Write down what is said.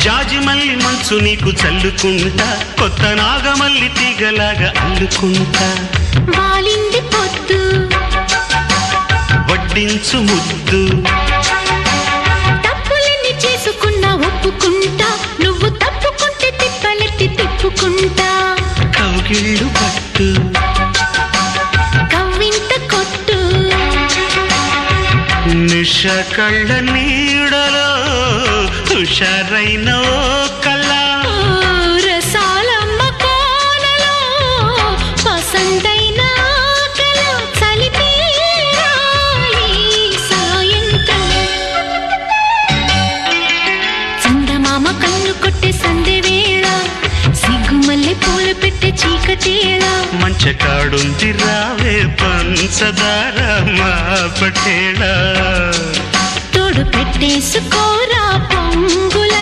జాజి మల్లి మంచు నీకు చల్లుకుంటా కొత్త నాగమల్లి తీగలాగా అల్లుకుంటా వాలింది పొద్దు వడ్డించు ముద్దు తప్పులన్నీ చేసుకున్నా ఒప్పుకుంటా నువ్వు తప్పుకుంటే తిప్పలెత్తి తిప్పుకుంటా కౌగిళ్ళు పట్టు కవ్వింత కొట్టు నిష కళ్ళ నీడలో హుషారైన ఓ కళ రసాలమ్మ కోనలో పసందైన కళ చలిపేరాలి సాయంత్రం చందమామ కన్ను కొట్టే సందె వేళ సిగ్గుమల్లె పూలు పెట్టే చీకటేళ మంచకాడుంది రావే పంచదార మా పటేళ తోడు పెట్టేసుకోరా పొంగు